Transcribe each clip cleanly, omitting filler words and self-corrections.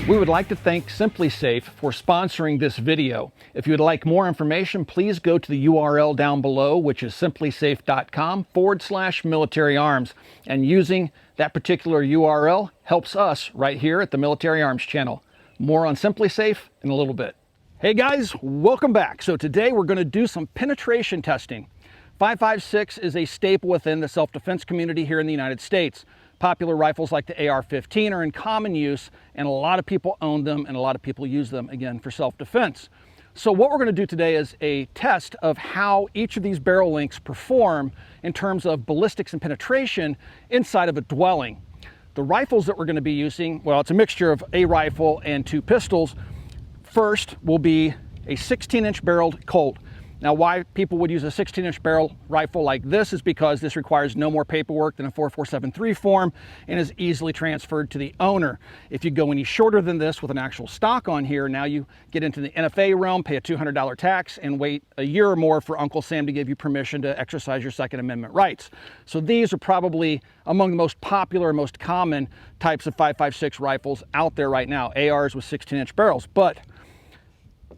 We would like to thank SimpliSafe for sponsoring this video. If you would like more information, please go to the URL down below, which is simplisafe.com/military arms. And using that particular URL helps us right here at the Military Arms channel. More on SimpliSafe in a little bit. Hey guys, welcome back. So today we're going to do some penetration testing. 5.56 is a staple within the self-defense community here in the United States. Popular rifles like the AR-15 are in common use, and a lot of people own them and a lot of people use them, again, for self-defense. So what we're going to do today is a test of how each of these barrel lengths perform in terms of ballistics and penetration inside of a dwelling. The rifles that we're going to be using, well, it's a mixture of a rifle and two pistols. First will be a 16-inch barreled Colt. Now, why people would use a 16-inch barrel rifle like this is because this requires no more paperwork than a 4473 form and is easily transferred to the owner. If you go any shorter than this with an actual stock on here, now you get into the NFA realm, pay a $200 tax, and wait a year or more for Uncle Sam to give you permission to exercise your Second Amendment rights. So these are probably among the most popular, most common types of 5.56 rifles out there right now, ARs with 16-inch barrels. But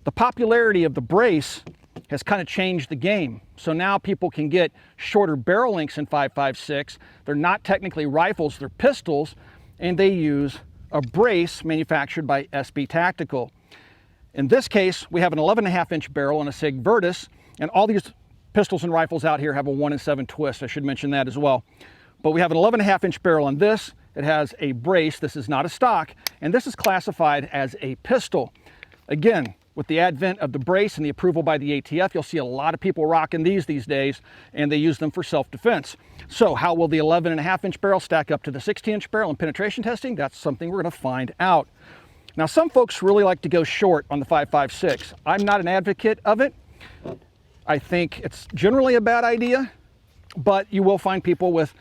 the popularity of the brace has kind of changed the game. So now people can get shorter barrel lengths in 5.56. They're not technically rifles, they're pistols, and they use a brace manufactured by SB Tactical. In this case, we have an 11.5-inch barrel and a Sig Virtus, and all these pistols and rifles out here have a 1-in-7 twist. I should mention that as well. But we have an 11.5-inch barrel on this. It has a brace. This is not a stock, and this is classified as a pistol. Again, with the advent of the brace and the approval by the ATF, you'll see a lot of people rocking these days, and they use them for self-defense. So how will the 11.5-inch barrel stack up to the 16-inch barrel in penetration testing? That's something we're going to find out. Now, some folks really like to go short on the 5.56. I'm not an advocate of it. I think it's generally a bad idea, but you will find people with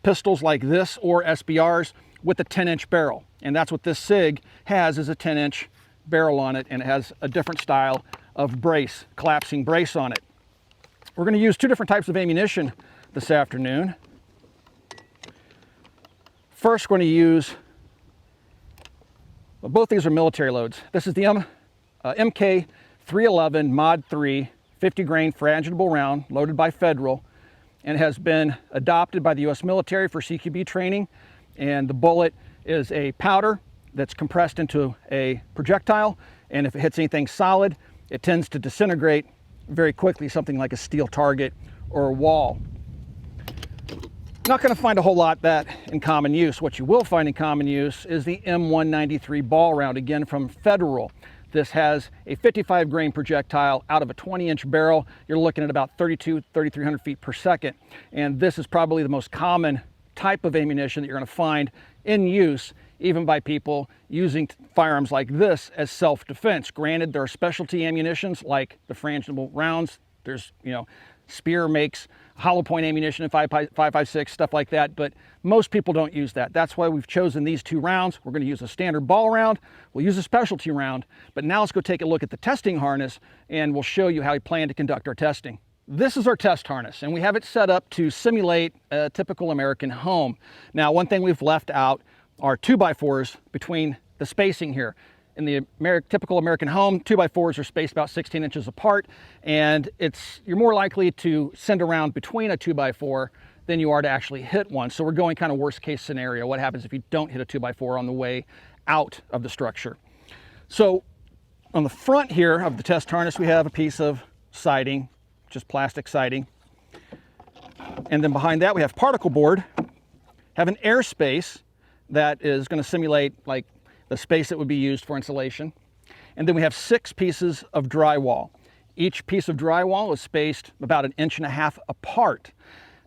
pistols like this or SBRs with a 10-inch barrel, and that's what this Sig has, is a 10-inch barrel on it, and it has a different style of brace, collapsing brace on it. We're going to use two different types of ammunition this afternoon. First, we're going to use, well, both these are military loads. This is the Mk311 Mod 3 50-grain frangible round loaded by Federal, and has been adopted by the U.S. military for CQB training. And the bullet is a powder that's compressed into a projectile, and if it hits anything solid, it tends to disintegrate very quickly, something like a steel target or a wall. Not going to find a whole lot that in common use. What you will find in common use is the M193 ball round, again from Federal. This has a 55-grain projectile out of a 20-inch barrel. You're looking at about 3,300 feet per second, and this is probably the most common type of ammunition that you're going to find in use, even by people using firearms like this as self-defense. Granted, there are specialty ammunitions like the frangible rounds. There's, Spear makes hollow point ammunition in 5.56, stuff like that, but most people don't use that. That's why we've chosen these two rounds. We're going to use a standard ball round. We'll use a specialty round, but now let's go take a look at the testing harness, and we'll show you how we plan to conduct our testing. This is our test harness, and we have it set up to simulate a typical American home. Now, one thing we've left out are 2x4s between the spacing here. In the typical American home, 2x4s are spaced about 16 inches apart, and you're more likely to send a round between a 2x4 than you are to actually hit one. So we're going kind of worst case scenario. What happens if you don't hit a 2x4 on the way out of the structure? So on the front here of the test harness, we have a piece of siding, just plastic siding. And then behind that, we have particle board, have an airspace that is going to simulate like the space that would be used for insulation. And then we have 6 pieces of drywall. Each piece of drywall is spaced about 1.5 inches apart.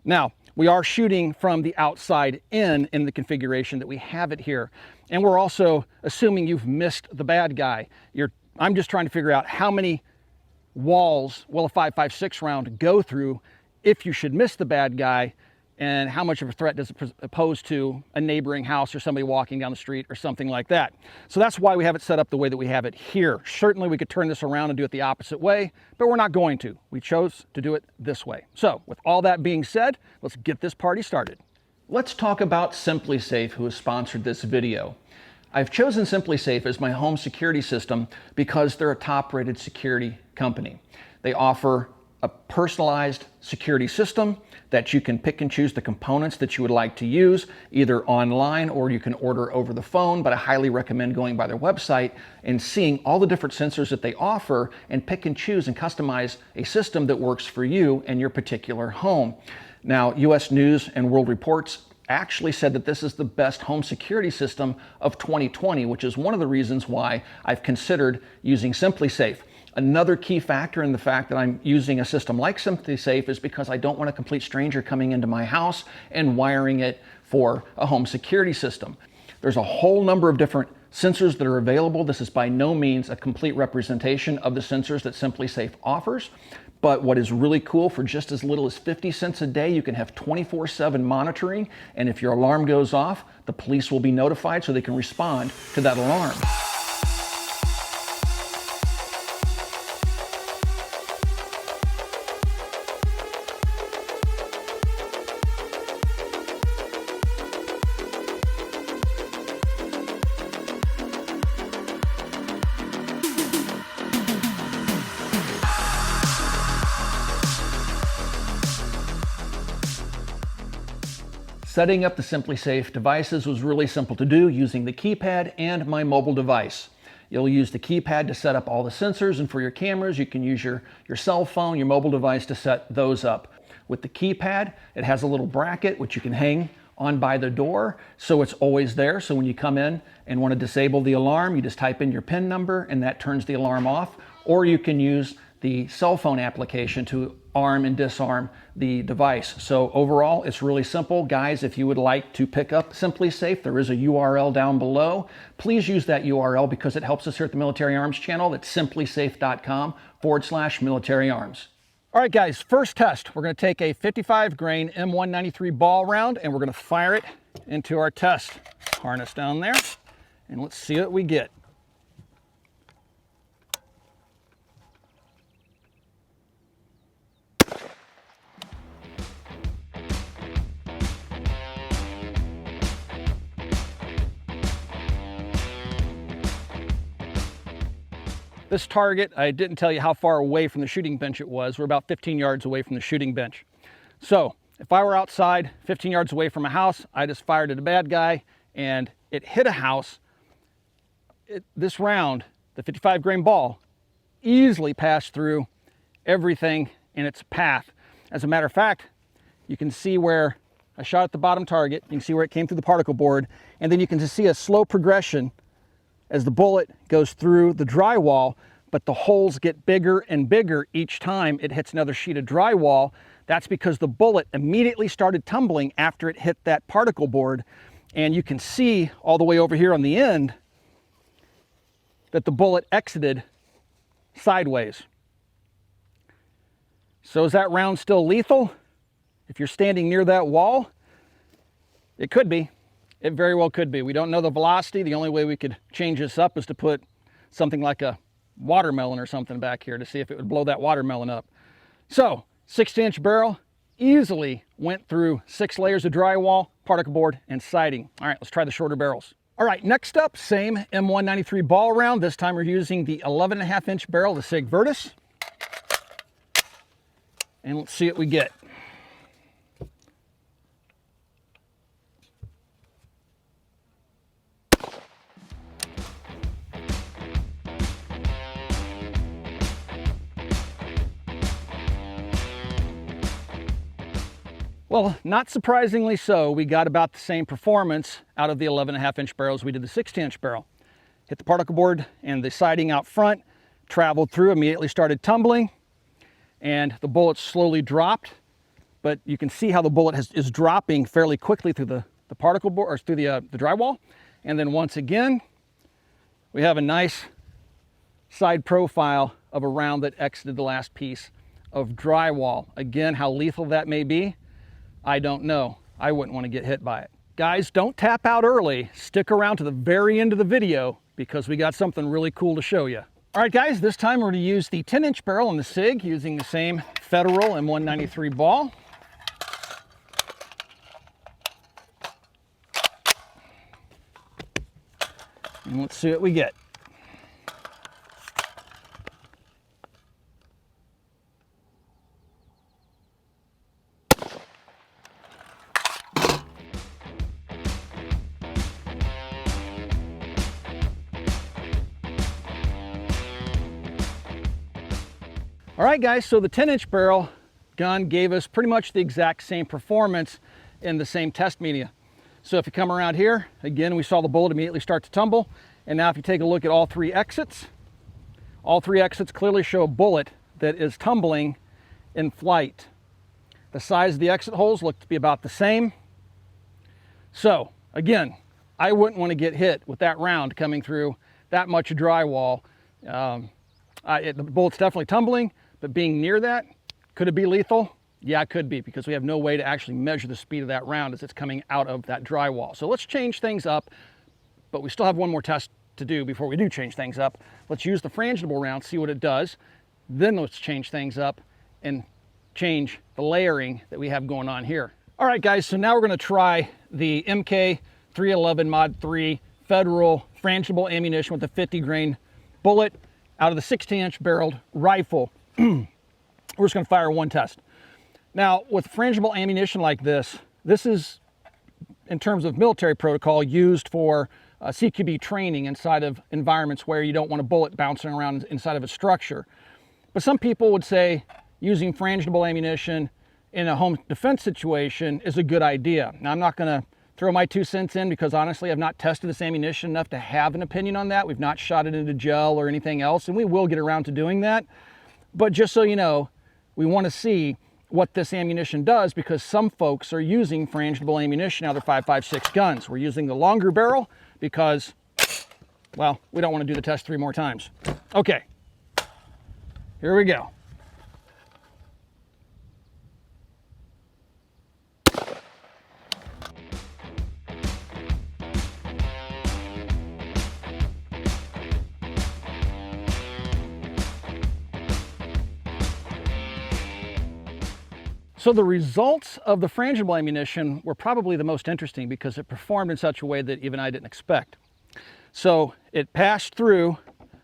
Now, we are shooting from the outside in the configuration that we have it here. And we're also assuming you've missed the bad guy. I'm just trying to figure out how many walls will a 5.56 round go through if you should miss the bad guy, and how much of a threat does it pose to a neighboring house or somebody walking down the street or something like that. So that's why we have it set up the way that we have it here. Certainly we could turn this around and do it the opposite way, but we're not going to. We chose to do it this way. So with all that being said, let's get this party started. Let's talk about SimpliSafe, who has sponsored this video. I've chosen SimpliSafe as my home security system because they're a top-rated security company. They offer a personalized security system that you can pick and choose the components that you would like to use, either online or you can order over the phone, but I highly recommend going by their website and seeing all the different sensors that they offer and pick and choose and customize a system that works for you and your particular home. Now, US News and World Reports actually said that this is the best home security system of 2020, which is one of the reasons why I've considered using SimpliSafe. Another key factor in the fact that I'm using a system like SimpliSafe is because I don't want a complete stranger coming into my house and wiring it for a home security system. There's a whole number of different sensors that are available. This is by no means a complete representation of the sensors that SimpliSafe offers. But what is really cool, for just as little as 50 cents a day, you can have 24/7 monitoring. And if your alarm goes off, the police will be notified so they can respond to that alarm. Setting up the SimpliSafe devices was really simple to do using the keypad and my mobile device. You'll use the keypad to set up all the sensors, and for your cameras, you can use your cell phone, your mobile device to set those up. With the keypad, it has a little bracket which you can hang on by the door, so it's always there. So when you come in and want to disable the alarm, you just type in your PIN number and that turns the alarm off. Or you can use the cell phone application to arm and disarm the device. So overall, it's really simple. Guys, if you would like to pick up SimpliSafe, there is a URL down below. Please use that URL because it helps us here at the Military Arms channel. That's simplisafe.com/militaryarms. All right, guys, first test. We're going to take a 55 grain M193 ball round and we're going to fire it into our test harness down there. And let's see what we get. This target, I didn't tell you how far away from the shooting bench it was. We're about 15 yards away from the shooting bench. So if I were outside 15 yards away from a house, I just fired at a bad guy and it hit a house. This round, the 55 grain ball, easily passed through everything in its path. As a matter of fact, you can see where I shot at the bottom target. You can see where it came through the particle board, and then you can just see a slow progression as the bullet goes through the drywall, but the holes get bigger and bigger each time it hits another sheet of drywall. That's because the bullet immediately started tumbling after it hit that particle board. And you can see all the way over here on the end that the bullet exited sideways. So is that round still lethal? If you're standing near that wall, it could be. It very well could be. We don't know the velocity. The only way we could change this up is to put something like a watermelon or something back here to see if it would blow that watermelon up. So 6-inch barrel easily went through 6 layers of drywall, particle board, and siding. All right, let's try the shorter barrels. All right, next up, same M193 ball round. This time we're using the 11.5-inch barrel, the Sig Virtus. And let's see what we get. Well, not surprisingly so, we got about the same performance out of the 11.5-inch barrels we did the 16-inch barrel. Hit the particle board and the siding out front, traveled through, immediately started tumbling, and the bullet slowly dropped. But you can see how the bullet is dropping fairly quickly through the particle board, or through the drywall. And then once again, we have a nice side profile of a round that exited the last piece of drywall. Again, how lethal that may be, I don't know. I wouldn't want to get hit by it. Guys, don't tap out early. Stick around to the very end of the video because we got something really cool to show you. All right, guys, this time we're going to use the 10-inch barrel on the Sig using the same Federal M193 ball. And let's see what we get. All right, guys, so the 10-inch barrel gun gave us pretty much the exact same performance in the same test media. So if you come around here, again, we saw the bullet immediately start to tumble. And now if you take a look at all three exits clearly show a bullet that is tumbling in flight. The size of the exit holes look to be about the same. So again, I wouldn't want to get hit with that round coming through that much drywall. The bullet's definitely tumbling, but being near that, could it be lethal? Yeah, it could be, because we have no way to actually measure the speed of that round as it's coming out of that drywall. So let's change things up, but we still have one more test to do before we do change things up. Let's use the frangible round, see what it does. Then let's change things up and change the layering that we have going on here. All right, guys, so now we're going to try the Mk311 Mod 3 Federal frangible ammunition with a 50 grain bullet out of the 16-inch barreled rifle. We're just going to fire one test. Now, with frangible ammunition like this is, in terms of military protocol, used for CQB training inside of environments where you don't want a bullet bouncing around inside of a structure. But some people would say using frangible ammunition in a home defense situation is a good idea. Now, I'm not going to throw my 2 cents in, because honestly, I've not tested this ammunition enough to have an opinion on that. We've not shot it into gel or anything else, and we will get around to doing that. But just so you know, we want to see what this ammunition does, because some folks are using frangible ammunition out of their 5.56 guns. We're using the longer barrel because, well, we don't want to do the test 3 more times. Okay, here we go. So the results of the frangible ammunition were probably the most interesting, because it performed in such a way that even I didn't expect. So it passed through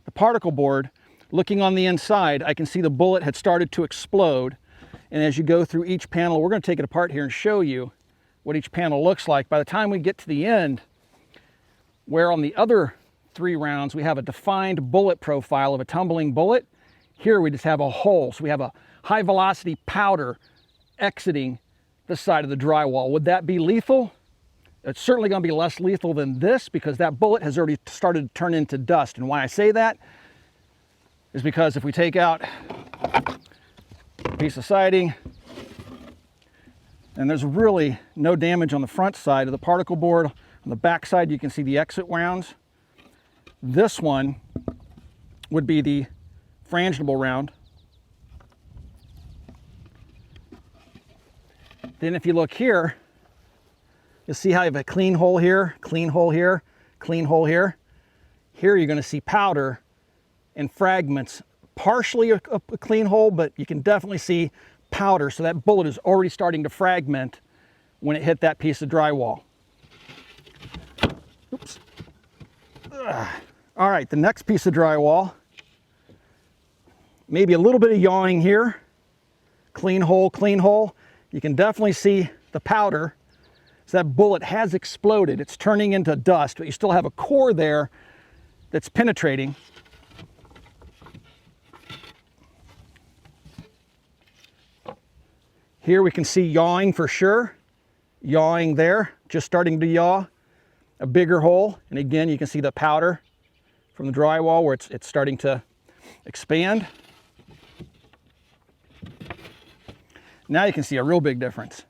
the particle board. Looking on the inside, I can see the bullet had started to explode. And as you go through each panel, we're going to take it apart here and show you what each panel looks like. By the time we get to the end, where on the other 3 rounds we have a defined bullet profile of a tumbling bullet, here we just have a hole. So we have a high velocity powder exiting the side of the drywall. Would that be lethal? It's certainly going to be less lethal than this, because that bullet has already started to turn into dust. And why I say that is because if we take out a piece of siding, and there's really no damage on the front side of the particle board. On the back side, you can see the exit rounds. This one would be the frangible round. Then if you look here, you'll see how you have a clean hole here, clean hole here, clean hole here. Here you're going to see powder and fragments, partially a clean hole, but you can definitely see powder. So that bullet is already starting to fragment when it hit that piece of drywall. Oops. All right, the next piece of drywall, maybe a little bit of yawing here. Clean hole, clean hole. You can definitely see the powder. So that bullet has exploded. It's turning into dust, but you still have a core there that's penetrating. Here we can see yawing for sure. Yawing there, just starting to yaw. A bigger hole, and again you can see the powder from the drywall where it's starting to expand. Now you can see a real big difference.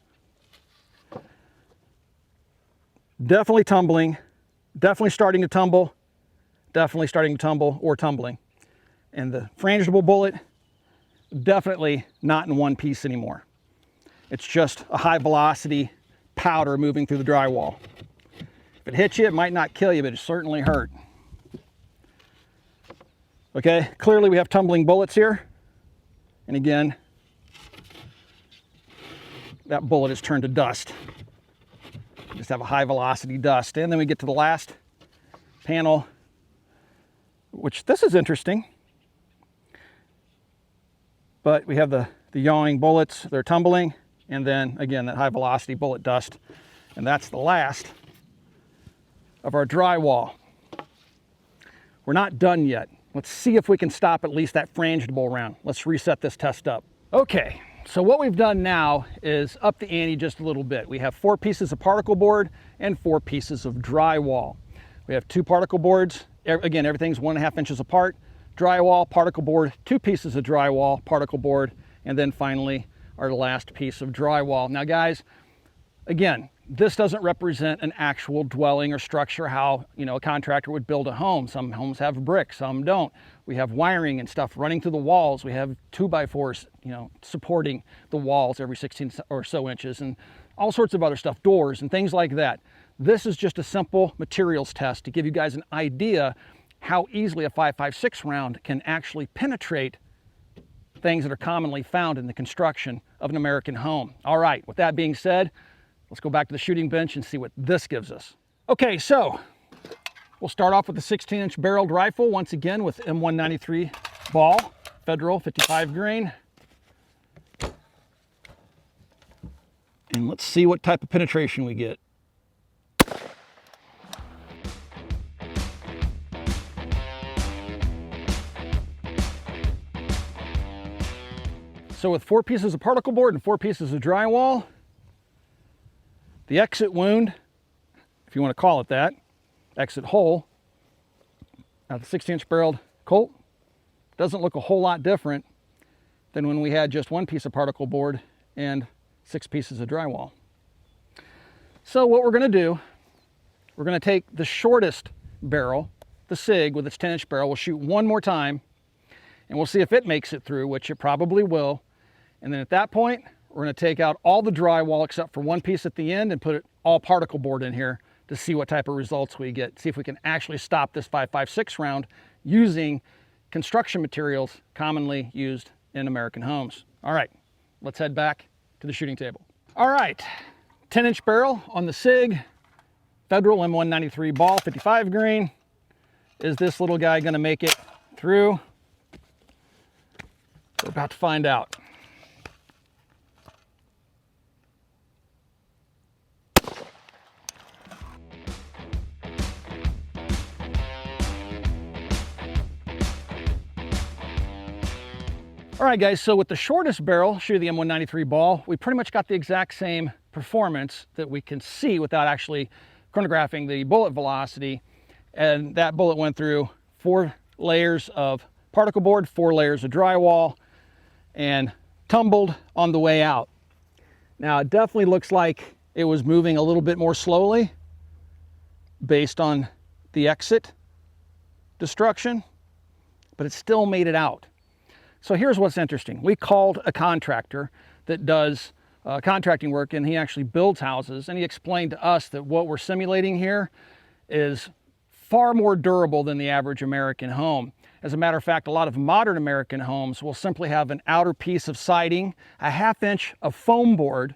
Definitely tumbling, definitely starting to tumble, definitely starting to tumble or tumbling. And the frangible bullet, definitely not in one piece anymore. It's just a high velocity powder moving through the drywall. If it hits you, it might not kill you, but it certainly hurt. Okay, clearly we have tumbling bullets here. And again, that bullet has turned to dust. Just have a high velocity dust. And then we get to the last panel. which this is interesting. But we have the yawing bullets, they're tumbling, and then again, that high velocity bullet dust. And that's the last of our drywall. We're not done yet. Let's see if we can stop at least that frangible round. Let's reset this test up. Okay, so what we've done now is up the ante just a little bit. We have 4 pieces of particle board and 4 pieces of drywall. We have 2 particle boards. Again, everything's 1.5 inches apart. Drywall, particle board, 2 pieces of drywall, particle board, and then finally our last piece of drywall. Now guys, again, this doesn't represent an actual dwelling or structure, how, you know, a contractor would build a home. Some homes have brick, some don't. We have wiring and stuff running through the walls. We have 2x4s, you know, supporting the walls every 16 or so inches, and all sorts of other stuff, doors and things like that. This is just a simple materials test to give you guys an idea how easily a 5.56 round can actually penetrate things that are commonly found in the construction of an American home. All right, with that being said, let's go back to the shooting bench and see what this gives us. Okay, so we'll start off with the 16-inch barreled rifle, once again with M193 ball, Federal 55 grain. And let's see what type of penetration we get. So with 4 pieces of particle board and 4 pieces of drywall, the exit wound, if you want to call it that, exit hole, now the 16-inch barreled Colt doesn't look a whole lot different than when we had just 1 piece of particle board and 6 pieces of drywall. So what we're going to do, we're going to take the shortest barrel, the SIG with its 10-inch barrel, we'll shoot 1 more time, and we'll see if it makes it through, which it probably will. And then at that point, we're going to take out all the drywall except for 1 piece at the end and put it all particle board in here to see what type of results we get. See if we can actually stop this 5.56 round using construction materials commonly used in American homes. All right, let's head back to the shooting table. All right, 10-inch barrel on the SIG, Federal M193 ball, 55 grain. Is this little guy going to make it through? We're about to find out. All right guys, so with the shortest barrel, shooting the M193 ball, we pretty much got the exact same performance that we can see without actually chronographing the bullet velocity. And that bullet went through 4 layers of particle board, 4 layers of drywall, and tumbled on the way out. Now it definitely looks like it was moving a little bit more slowly based on the exit destruction, but it still made it out. So here's what's interesting. We called a contractor that does contracting work, and he actually builds houses, and he explained to us that what we're simulating here is far more durable than the average American home. As a matter of fact, a lot of modern American homes will simply have an outer piece of siding, a 1/2 inch of foam board,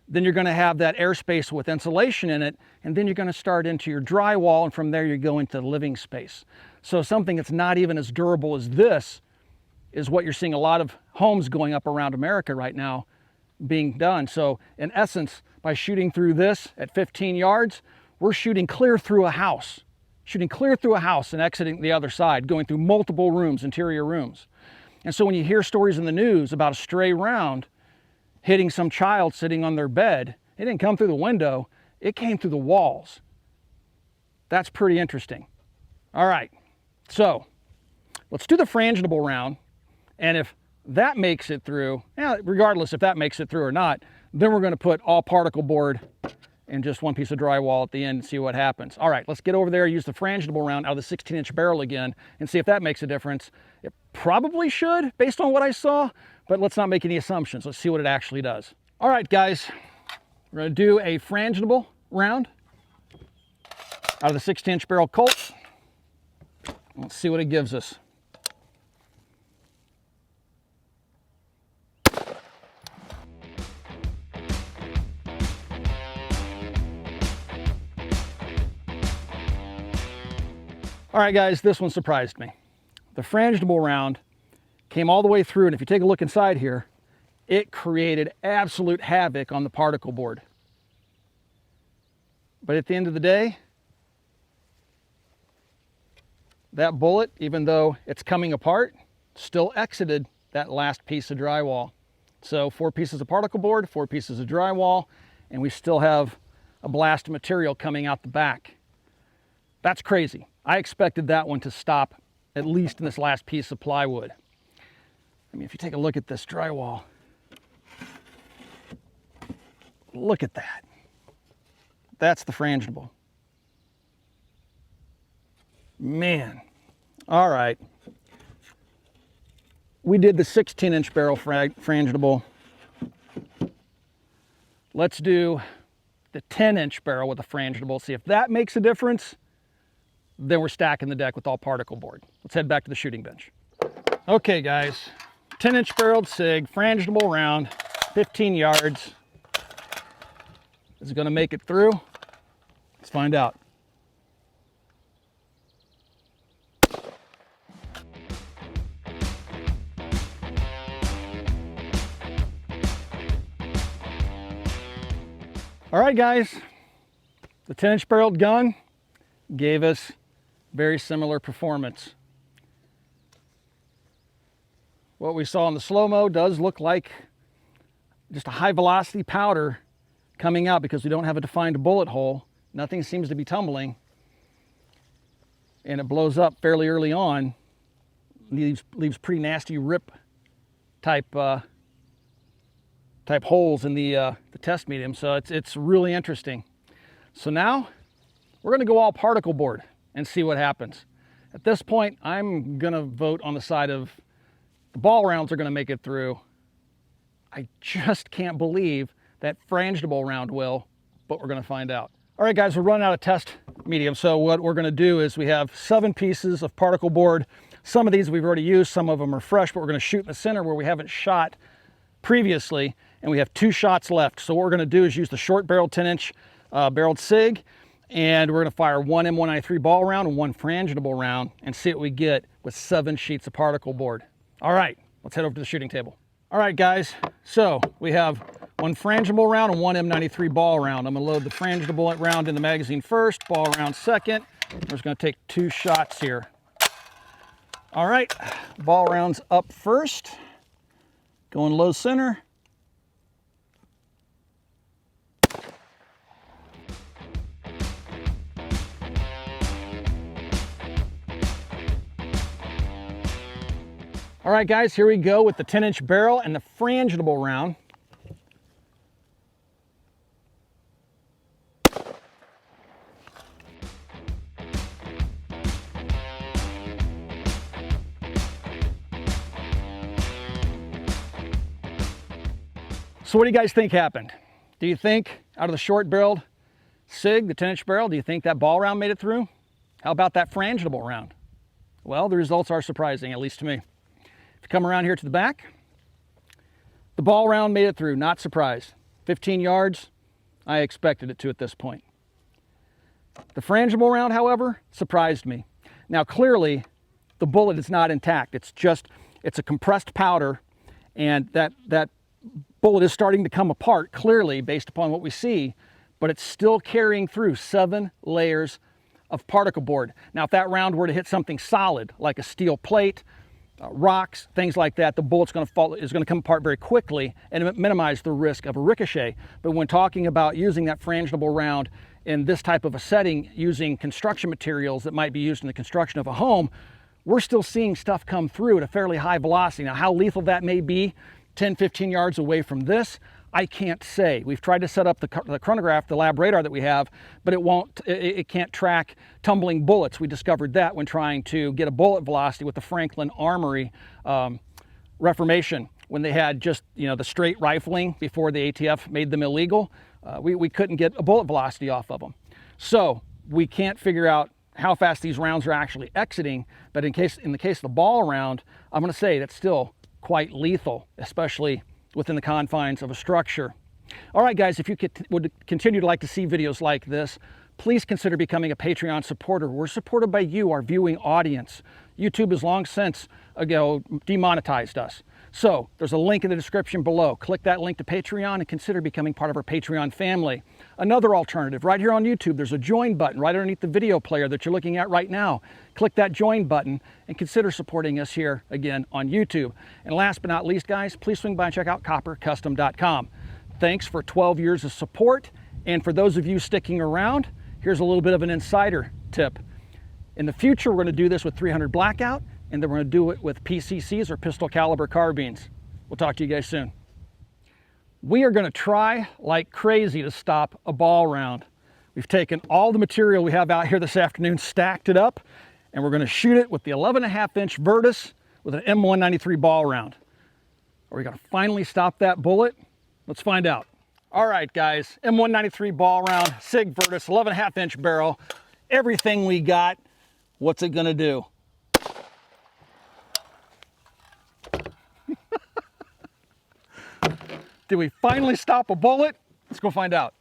then you're going to have that airspace with insulation in it, and then you're going to start into your drywall, and from there you go into the living space. So something that's not even as durable as this is what you're seeing a lot of homes going up around America right now being done. So in essence, by shooting through this at 15 yards, we're shooting clear through a house. Shooting clear through a house and exiting the other side, going through multiple rooms, interior rooms. And so when you hear stories in the news about a stray round hitting some child sitting on their bed, it didn't come through the window, it came through the walls. That's pretty interesting. All right, so let's do the frangible round. And if that makes it through, regardless if that makes it through or not, then we're going to put all particle board and just 1 piece of drywall at the end and see what happens. All right, let's get over there, use the frangible round out of the 16-inch barrel again and see if that makes a difference. It probably should, based on what I saw, but let's not make any assumptions. Let's see what it actually does. All right, guys, we're going to do a frangible round out of the 16-inch barrel Colt. Let's see what it gives us. All right, guys, this one surprised me. The frangible round came all the way through, and if you take a look inside here, it created absolute havoc on the particle board. But at the end of the day, that bullet, even though it's coming apart, still exited that last piece of drywall. So 4 pieces of particle board, 4 pieces of drywall, and we still have a blast of material coming out the back. That's crazy. I expected that one to stop at least in this last piece of plywood. I mean, if you take a look at this drywall, look at that. That's the frangible. Man. All right. We did the 16-inch barrel frangible. Let's do the 10-inch barrel with a frangible. See if that makes a difference. Then we're stacking the deck with all particle board. Let's head back to the shooting bench. Okay, guys. 10-inch barreled SIG, frangible round, 15 yards. Is it going to make it through? Let's find out. All right, guys, the 10-inch barreled gun gave us very similar performance. What we saw in the slow-mo does look like just a high velocity powder coming out because we don't have a defined bullet hole. Nothing seems to be tumbling, and it blows up fairly early on. Leaves pretty nasty rip type holes in the test medium. So it's really interesting. So now we're going to go all particle board and see what happens. At this point, I'm going to vote on the side of the ball rounds are going to make it through. I just can't believe that frangible round will, but we're going to find out. All right, guys, we're running out of test medium. So what we're going to do is we have 7 pieces of particle board. Some of these we've already used, some of them are fresh, but we're going to shoot in the center where we haven't shot previously, and we have 2 shots left. So what we're going to do is use the short barreled 10-inch barreled SIG, and we're going to fire 1 M193 ball round and 1 frangible round and see what we get with 7 sheets of particle board. All right, let's head over to the shooting table. All right, guys, so we have 1 frangible round and 1 M93 ball round. I'm going to load the frangible round in the magazine first, ball round second. We're just going to take 2 shots here. All right, ball rounds up first, going low center. All right, guys, here we go with the 10-inch barrel and the frangible round. So what do you guys think happened? Do you think out of the short barreled SIG, the 10-inch barrel, do you think that ball round made it through? How about that frangible round? Well, the results are surprising, at least to me. If you come around here to the back, the ball round made it through, not surprised. 15 yards, I expected it to at this point. The frangible round, however, surprised me. Now, clearly, the bullet is not intact. It's a compressed powder, and that bullet is starting to come apart, clearly, based upon what we see, but it's still carrying through 7 layers of particle board. Now, if that round were to hit something solid, like a steel plate, rocks, things like that, the bullet's going to come apart very quickly and minimize the risk of a ricochet. But when talking about using that frangible round in this type of a setting, using construction materials that might be used in the construction of a home, we're still seeing stuff come through at a fairly high velocity. Now, how lethal that may be 10, 15 yards away from this, I can't say. We've tried to set up the chronograph, the lab radar that we have, but it can't track tumbling bullets. We discovered that when trying to get a bullet velocity with the Franklin Armory Reformation, when they had just, the straight rifling before the ATF made them illegal. We couldn't get a bullet velocity off of them. So we can't figure out how fast these rounds are actually exiting, but in the case of the ball round, I'm going to say that's still quite lethal, especially within the confines of a structure. All right, guys, if you would continue to like to see videos like this, please consider becoming a Patreon supporter. We're supported by you, our viewing audience. YouTube has long since ago demonetized us. So there's a link in the description below. Click that link to Patreon and consider becoming part of our Patreon family. Another alternative, right here on YouTube, there's a join button right underneath the video player that you're looking at right now. Click that join button and consider supporting us here again on YouTube. And last but not least, guys, please swing by and check out coppercustom.com. Thanks for 12 years of support. And for those of you sticking around, here's a little bit of an insider tip. In the future, we're going to do this with 300 Blackout, and then we're going to do it with PCCs or pistol caliber carbines. We'll talk to you guys soon. We are going to try like crazy to stop a ball round. We've taken all the material we have out here this afternoon, stacked it up, and we're going to shoot it with the 11.5-inch Virtus with an M193 ball round. Are we going to finally stop that bullet? Let's find out. All right, guys, M193 ball round, SIG Virtus, 11.5-inch barrel, everything we got. What's it going to do? Did we finally stop a bullet? Let's go find out.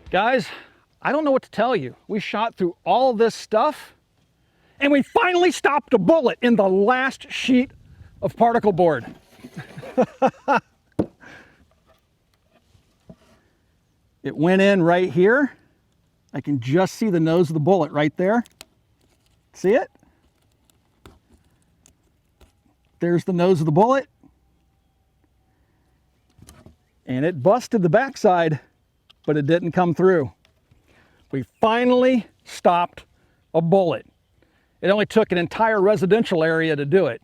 Guys, I don't know what to tell you. We shot through all this stuff and we finally stopped a bullet in the last sheet of particle board. It went in right here. I can just see the nose of the bullet right there. See it? There's the nose of the bullet. And it busted the backside, but it didn't come through. We finally stopped a bullet. It only took an entire residential area to do it.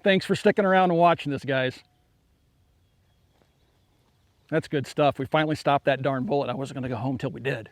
Thanks for sticking around and watching this, guys. That's good stuff. We finally stopped that darn bullet. I wasn't going to go home till we did.